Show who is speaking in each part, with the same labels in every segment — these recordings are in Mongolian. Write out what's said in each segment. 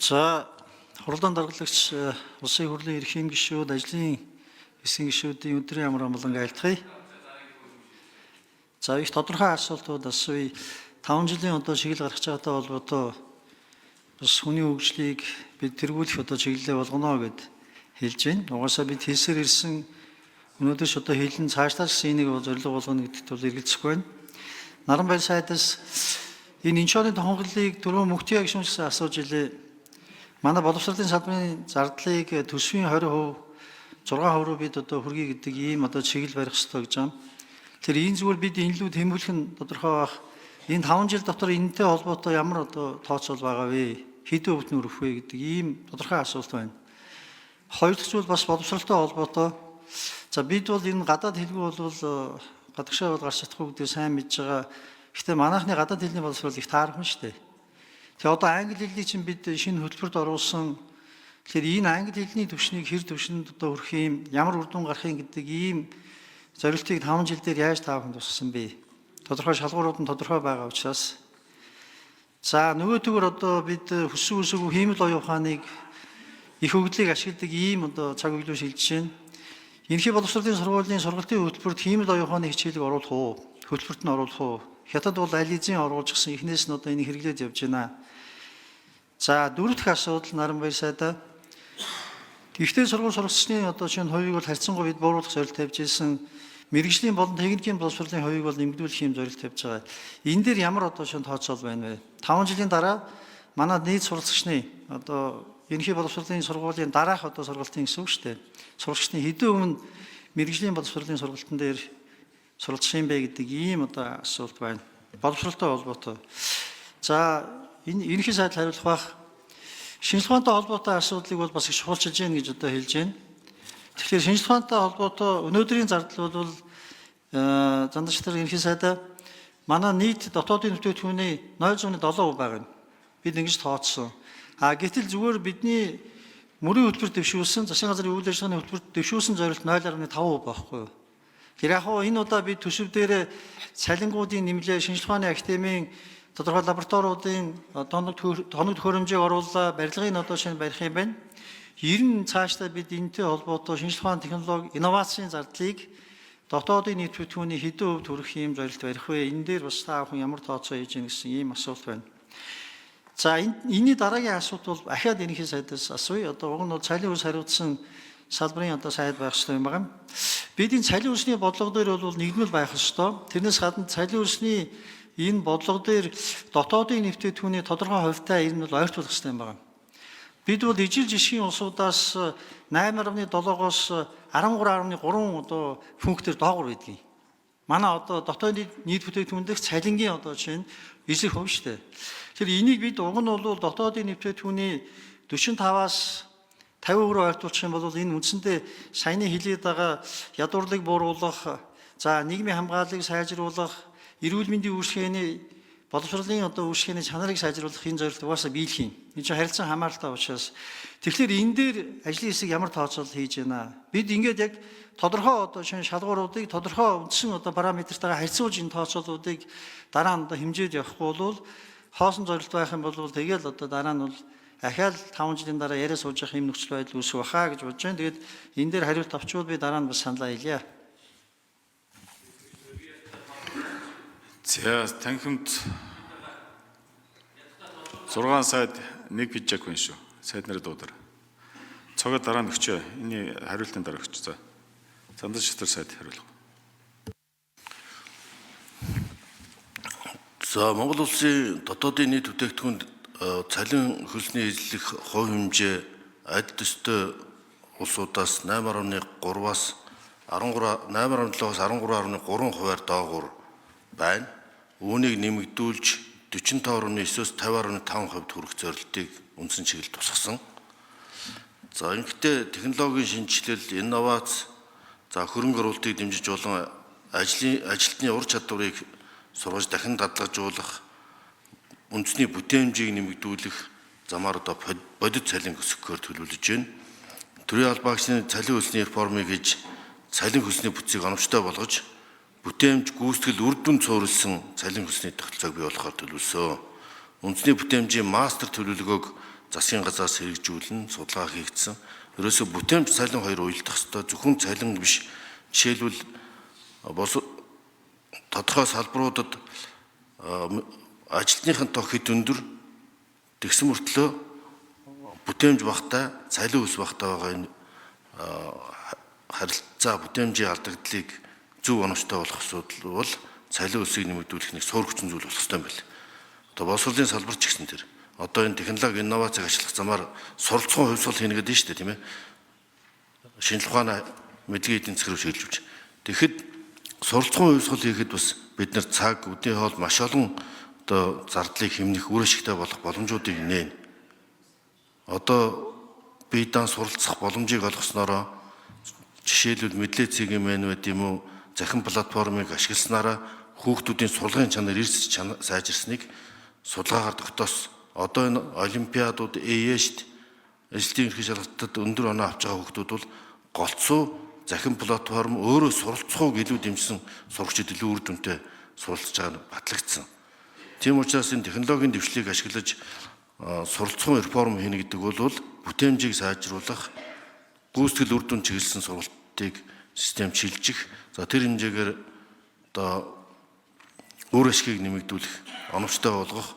Speaker 1: За хурлаан даргалагч улсын хурлын эрхэм гишүүд, ажлын хэсгийн гишүүдийн өдрийн амар амгалан айлтгая. За их тодорхой асуултууд асууя. 5 жилийн одоо чиглэл гаргаж байгаатай холбоотой бас хүний хөгжлийг бид тэргүүлэх одоо чиглэлээ болгоно гэд хэлж байна. Угаасаа бид хэлсээр ирсэн өнөөдөр одоо хэлэн цаашлаад энийг зорилго болгоно гэдэгт бол эргэлзэхгүй байна. Наранбаяр сайдаас энэ инчорын тохиолдлыг түрүү мөхтий гишүүнээс асууж илээ. Манай боловсролын салбарын зардлыг төсвийн 20%, 6% бид одоо хүргэе гэдэг ийм одоо чиглэл барих ёстой гэж байна. Тэгэхээр энэ зүгээр бид энэ лүү тэмүүлэх нь тодорхой байх. Энэ 5 жил дотор энэтэй холбоотой ямар одоо тооцоол байгаа вэ? Хэдэн өвд нь өрөх вэ гэдэг ийм тодорхой асуулт байна. Хоёр дахь зүйл бас боловсролтой холбоотой. За бид бол энэ гадаад хэлгүй бол гадагшаа бол гарч чадахгүй гэдгийг сайн мэдж байгаа. Гэхдээ манайхны гадаад хэлний боловсрол их таархан шүү дээ. Тэгээ одоо англи хэлний чинь бид шинэ хөтөлбөрт оруулсан. Тэгэхээр энэ англи хэлний түвшнийг хэр түвшинд одоо хүрэх юм, ямар үр дүн гарах юм гэдэг ийм зорилтыг 5 жил дээр яаж таавахын тусгасан бэ? Тодорхой шалгуурууд нь тодорхой байгаа учраас. За нөгөө төгөр одоо бид хүссэн үсэгүй хиймэл оюун ухааныг их хөгжлийг ашигладаг ийм одоо цаг үеийн шилжиж байна. Ерөнхий боловсролын сургуулийн сургалтын хөтөлбөрт хиймэл оюун ухааны хичээлийг оруулах уу? Хөтөлбөрт нь оруулах уу? Хятад бол аль эзэн оруулж гисэн эхнээс нь одоо энийг хэрэглээд явж байна. За дөрөв дэх асуудал Наранбаяр сайдаа ихтэй сургууль сурагчдын одоо шинэ хувийг бол харьцангуй бид бууруулах зорилт тавьж ирсэн. Мэргэжлийн болон техникийн боловсролын хувийг бол нэмэгдүүлэх юм зорилт тавьж байгаа. Энэ дээр ямар одоо шинэ тооцоол байна вэ? 5 жилийн дараа манай нийт сурагчдын одоо ерөнхий боловсролын сургуулийн дараах одоо сургалтын гэсэн үг шүү дээ. Сурагчдын хэдэн өмнө мэргэжлийн боловсролын сургалтын дээр суралцах юм бэ гэдэг ийм одоо асуулт байна. Боловсролтой холбоотой. За энэ ерөнхий сайд хариулах бах. Шинжлэх ухаантай холбоотой асуудлыг бол бас их чухалчилж байна гэж одоо хэлж байна. Тэгэхээр шинжлэх ухаантай холбоотой өнөөдрийн зардал бол зандагчдын ерөнхий сайдаа манай нийт дотоодын бүтээгдэхүүний 0.7% байгаа юм. Бид ингэж тооцсон. Гэтэл зүгээр бидний мөрийн хөтөлбөр дэвшүүлсэн, засгийн газрын үйл ажиллагааны хөтөлбөр дэвшүүлсэн зорилт 0.5% байхгүй юу? Тэр яг хоо энэ удаа бид төсөв дээр цалингуудын нэмлээ, шинжлэх ухааны академийн тодорхой лабораториудын тоног төхөөрөмжийг оруулаа, барилгын одоо шинэ барих юм байна. Ер нь цаашдаа бид энэтэй холбоотой шинжлэх ухааны технологи, инновацийн зардлыг дотоодын нийт бүтээгдэхүүний хэдэн хувьд хүрэх юм зорилт барих вэ? Энэ дээр бас та бүхэн ямар тооцоо хийж гин гэсэн ийм асуулт байна. За энэний дараагийн асуулт бол ахаад ерөнхий сайдаас асууя. Одоо уг нь бол цалин хөлс хариуцсан салбарын одоо сайд байх хэрэгтэй юм байна. Бид энэ цалин хөлсний бодлого дээр бол нэгдмэл байх ёстой. Тэрнээс гадна цалин хөлсний энэ бодлого дээр дотоодын нэвтрүүлэгтүүний тодорхой хувьтай ер нь бол ойртуулах хэрэгтэй юм байна. Бид бол ижил жишгийн улсуудаас 8.7-оос 13.3 одоо функтээр доогуур байдгийг. Манай одоо дотоодын нийт бүтээгдэхүүн дэх цалингийн одоо чинь 9% шүү дээ. Тэгэхээр энийг бид уг нь бол дотоодын нэвтрүүлэгтүүний 45-аас 50% ойртуулчих юм бол энэ үндсэндээ саяны хэлээд байгаа ядуурлыг бууруулах, за нийгмийн хамгааллыг сайжруулах, эрүүл мэндийн үйлчлэгээний боловсролын одоо үйлчлэгээний чанарыг сайжруулах энэ зорилт угаасаа биелэх юм. Энэ чинь харилцан хамааралтай учраас тэгэхээр энэ дээр ажлын хэсэг ямар тооцоол хийж байна? Бид ингээд яг тодорхой одоо шинэ шалгууруудыг тодорхой үндсэн одоо параметртайгаа харьцуулж энэ тооцоолуудыг дараа нь одоо хэмжээд явахгүй бол хоосон зорилт байх юм бол тэгэл одоо дараа нь бол ахаал 5 жилийн дараа яриа сууж явах юм нөхцөл байдал үүсэх баха гэж бодож байна. Тэгээд энэ дээр хариулт авчвал би дараа нь бас саналаа хэлье.
Speaker 2: За танхимд 6 сайд нэг пижак байна шүү. Сайд нарыг дуудаар. Цогоо дараа нь өгчөө. Эний хариултын дараа өгч. За. Зандаж шатар сайд хариулах.
Speaker 3: За Монгол улсын дотоодын нийт бүтээгдэхүүнд цалин хөлсний эзлэх хувь хэмжээ адил төстэй улсуудаас 8.3-аас 8.7-аас 13.3%-аар доогуур байна. Үүнийг нэмэгдүүлж 45.9-өөс 50.5% хүрэх зорилтыг үндсэн чиглэл тусгасан. За ингэхдээ технологийн шинжилэл, инновац, за хөрөнгө оруулалтыг дэмжиж болон ажилтны ур чадварыг сургаж дахин дадлагжуулах, үндэсний бүтээмжийг нэмэгдүүлэх замаар одоо бодит цалин өсгөхөөр төлөвлөж байна. Төрийн албаагчдын цалин хөлсний реформыг хийж цалин хөлсний бүтцийг оновчтой болгож бүтээмж гүйцэтгэл үр дүн цуурласан цалин хөлсний тогтолцоог бий болгохоор төлөвлөсөн. Үндэсний бүтээмжийн мастер төлөвлөгөөг засгийн газраас хэрэгжүүлэн судалгаа хийгдсэн. Ерөөсө бүтээмж цалин хоёр уялдах ёстой. Зөвхөн цалин биш. Жишээлбэл тодорхой салбаруудад ажилтныхын тоо хэд өндөр тэгсэн мөртлөө бүтээмж багтаа, цалин өс багтаа байгаа энэ харилцаа бүтээмжийн алдагдлыг зөв оновчтой болох асуудал бол цалин өсийг нэмэгдүүлэх нэг суур хүчин зүйл болох ёстой юм байна. Одоо боловсролын салбар ч гэсэн тэр. Одоо энэ технологи инновацийг ашиглах замаар суралцсан хувьсгал хийнэ гэдэг нь шүү дээ, тийм ээ. Шинжлэх ухааны мэдлэгийн эдийн засаг руу шилжиж байна. Тэгэхэд суралцсан хувьсгал хийхэд бас бид нар цаг, үдийн хоол маш олон одоо зардлыг хэмнэх үр ашигтай болох боломжуудыг нээн. Одоо биедан суралцах боломжийг олгоснороо жишээлбэл мэдлээ цэгийн мэн байд юм уу, захин платформыг ашигласнараа хүүхдүүдийн сургалтын чанар эрс сайжирсныг судалгаагаар тогтоосон. Одоо энэ олимпиадууд ээшд ажлын эрхийг шалгалтад өндөр оноо авч байгаа хүүхдүүд бол голцоо захин платформ өөрөө суралцахыг илүү дэмжсэн сурагчид илүү үр дүнтэй суралцж байгаа нь батлагдсан. Тийм учраас энэ технологийн дэвшлийг ашиглаж суралцсан реформ хийнэ гэдэг бол бүтээмжийг сайжруулах, гүйцэтгэл үр дүн чиглэсэн сургалтыг систем шилжих, за тэр хэмжээгээр одоо үр ашгийг нэмэгдүүлэх, оновчтой болгох,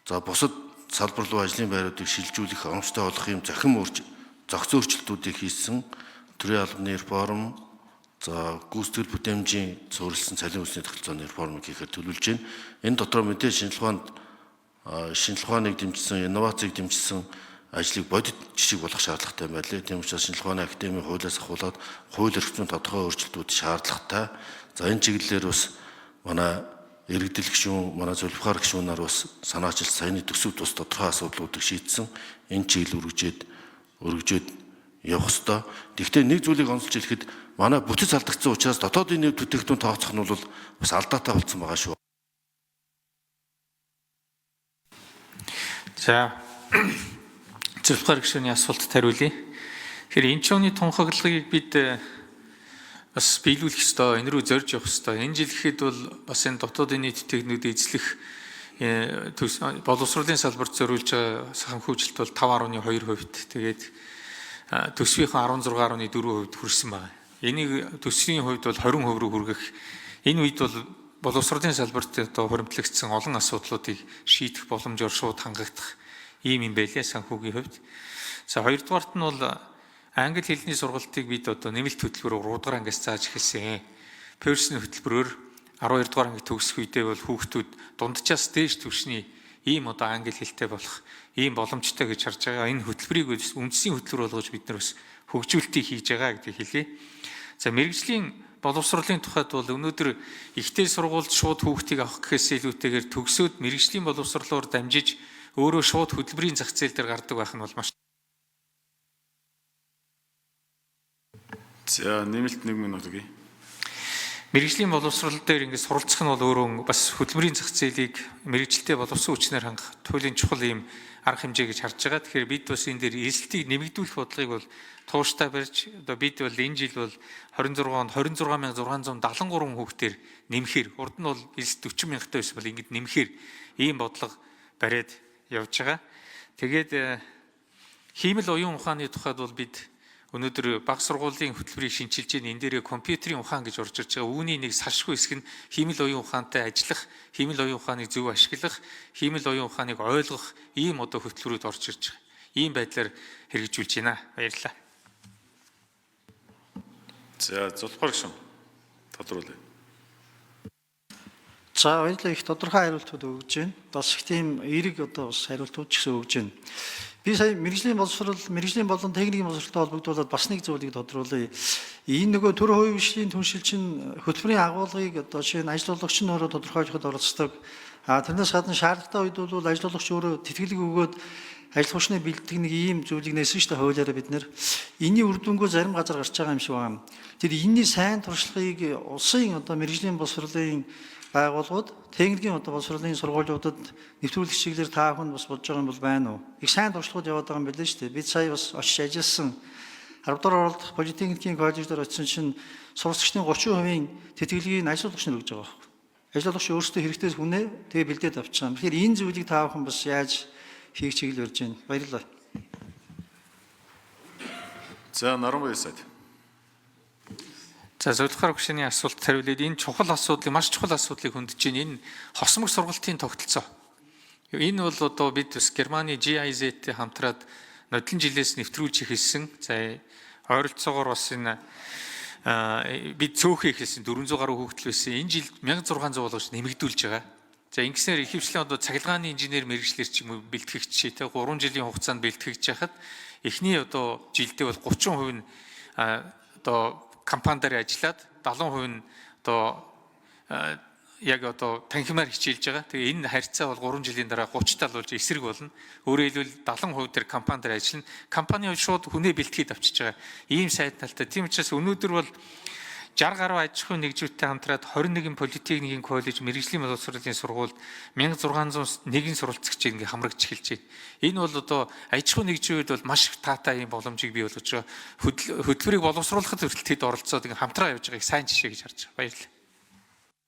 Speaker 3: за бусад салбар руу ажлын байруудыг шилжүүлэх, оновчтой болгох юм зохицон өөрчлөлтүүдийг хийсэн төрийн албаны реформ, за гүйцэтгэл бүтээмжийн суурилсан цалин өсний тогтолцооны реформыг хийхээр төлөвлөж байна. Энэ дотор мэдээ шинжлэх ухааныг дэмжсэн, инновацийг дэмжсэн ажлыг бодит жишг болох шаардлагатай юм байна лээ. Тийм учраас шинжлэх ухааны академийн хуулиас ахуулаад хууль эрхтэн тодорхой өөрчлөлтүүд шаардлагатай. За энэ чиглэлээр бас манай иргэдэл гишүүн, манай зөвлөхөр гишүүн нар бас санаачилж саяны төсөвт бас тодорхой асуудлуудыг шийдсэн. Энэ чиглэл өргөжөөд явах ёстой. Гэхдээ нэг зүйлийг онцолж хэлэхэд манай бүтэц алдагдсан учраас дотоодын нэв бүтээгдэхүүн тооцох нь бол бас алдаатай болсон байгаа шүү.
Speaker 4: За зөвлөхөр гишүүний асуултад хариулъя. Тэгэхээр энэ чууны тунхаглагыг бид бас биелүүлэх ёстой, энэ рүү зорж явах ёстой. Энэ жил гэхэд бол бас энэ дотоодын нийт бүтээгдэхүүнүүд эзлэх боловсролын салбарт зориулж байгаа санхүүжилт бол 5.2%. Тэгээд төсвийн 16.4% хүрсэн байна. Энийг төсвийн хувьд бол 20% рүү хүргэх. Энэ үед бол боловсролын салбарт одоо хуримтлагдсан олон асуудлуудыг шийдэх боломжоор шууд хангагдах ийм юм байлээ санхүүгийн хувьд. За хоёрдугаарт нь бол англи хэлний сургалтыг бид одоо нэмэлт хөтөлбөрөөр 3 дугаар ангиас зааж эхэлсэн. Персийн хөтөлбөрөөр 12 дугаар анги төгсөх үедээ бол хүүхдүүд дунджаас дээш түвшний ийм одоо англи хэлтэй болох ийм боломжтой гэж харж байгаа. Энэ хөтөлбөрийг үндэсний хөтөлбөр болгож бид нар бас хөгжүүлэлтийг хийж байгаа гэдгийг хэлье. За мэрэгжлийн боловсролын тухайд бол өнөөдөр ихтэй сургуульд шууд хүүхдийг авах гэхээс илүүтэйгээр төгсөөд мэрэгжлийн боловсролоор дамжиж өөрөө шууд хөтөлбөрийн зах зээл дээр гардаг байх нь бол маш.
Speaker 2: За нэмэлт 1 минут өгье.
Speaker 4: Мэргэжлийн боловсрол дээр ингээд суралцах нь бол өөрөө бас хөтөлбөрийн зах зээлийг мэргэжилтэд боловсон хүчнээр хангах туйлын чухал ийм арга хэмжээ гэж харж байгаа. Тэгэхээр бид бас энэ дээр эрсдэлийг нэмэгдүүлэх бодлогыг бол тууштай барьж одоо бид бол энэ жил бол 26,673 хүүхдээр нэмэхээр урд нь бол эрсд 40,000 байсан бол ингээд нэмэхээр ийм бодлого бариад явж байгаа. Тэгээд хиймэл оюун ухааны тухайд бол бид өнөөдөр бага сургуулийн хөтөлбөрийг шинчилж байна. Энэ дээрээ компьютерийн ухаан гэж орж ирж байгаа. Үүний нэг салшгүй хэсэг нь хиймэл оюун ухаантай ажиллах, хиймэл оюун ухааныг зөв ашиглах, хиймэл оюун ухааныг ойлгох ийм одоо хөтөлбөрүүд орж ирж байгаа. Ийм байдлаар хэрэгжүүлж байна. Баярлалаа.
Speaker 2: За зөвлөхөр гишүүн тодруулъя.
Speaker 1: За баярлалаа, их тодорхой хариултууд өгж байна. Бас их тийм эерэг одоо бас хариултууд ч гэсэн өгж байна. Би сая мэргэжлийн болон техникийн боловсролтой холбогдуулаад бас нэг зүйлийг тодруулъя. Энэ нөгөө төр хувийн хөгжлийн түншилчин хөтөлбөрийн агуулгыг одоо жишээ нь ажилуулагч нь өөрөө тодорхойлоход оролцдог. Тэрнээс гадна шаардлагатай үед бол ажилуулагч өөрөө тэтгэлэг өгөөд ажил хүчний бэлтгэх нэг ийм зүйлийг нээсэн шүү дээ хуулиараа бид нэр. Энийн үр дүнгөө зарим газар гарч байгаа юм шиг байна. Тэр энэний сайн туршлагыг улсын одоо мэргэжлийн боловсролын байгууллагууд техникийн одоо боловсролын сургуулиудад нэвтрүүлэх чиглэлээр та бүхэн бас бодож байгаа юм бол байна уу? Их сайн туршлагууд яваад байгаа юм билээ шүү дээ. Бид сая бас очиж ажилласан 10 дугаар оролдох политехникийн коллеждор очисон чинь сурагчдын 30% тэтгэлгийг ажилуулагч нар өгж байгаа байхгүй. Ажилуулагч өөрсдөө хэрэгтэй хүнээ тэгээ бэлдээд авчихсан. Тэгэхээр энэ зүйлийг та бүхэн бас яаж хийх чиглэл барьж байна. Баярлалаа.
Speaker 2: За Наранбаяр сайд.
Speaker 4: За зөвлөхөр хөшөөний асуулт хариулээд энэ чухал асуудлыг маш чухал асуудлыг хөндөж байна. Энэ хосмог сургалтын тогтолцоо. Энэ бол одоо бид бас Германы GIZ-тэй хамтраад нодлон жилээс нэвтрүүлж эхэлсэн. За ойролцоогоор бас энэ бид цөөхөн эхэлсэн 400 гаруй хүүхдэл байсан. Энэ жил 1600 болгож нэмэгдүүлж байгаа. За ингэснээр ихэвчлэн одоо цахилгааны инженер мэргэжлэр ч юм уу бэлтгэгч тэ 3 жилийн хугацаанд бэлтгэж яхад эхний одоо жилдээ бол 30% нь одоо компани дээр ажиллаад 70% нь одоо яг одоо танхимаар хичээлж байгаа. Тэгээ энэ харьцаа бол 3 жилийн дараа 30 тал болж эсрэг болно. Өөрөөр хэлбэл 70% тэр компани дээр ажиллана. Компани шууд хүнээ бэлтгээд авчиж байгаа. Ийм сайд талтай. Тийм учраас өнөөдөр бол 60 гаруй аж ахуйн нэгжүүдтэй хамтраад 21 политехникийн коллеж, мэрэгжлийн боловсролын сургуульд 1601 суралцагч ингээ хамрагч эхэлж байна. Энэ бол одоо аж ахуйн нэгжүүд бол маш их таатай юм боломжийг бий болгож байгаа. Хөтөлбөрийг боловсруулахад хүртэл тэд оролцоод ингээ хамтраа явж байгааг сайн жишээ гэж харж байгаа. Баярлалаа.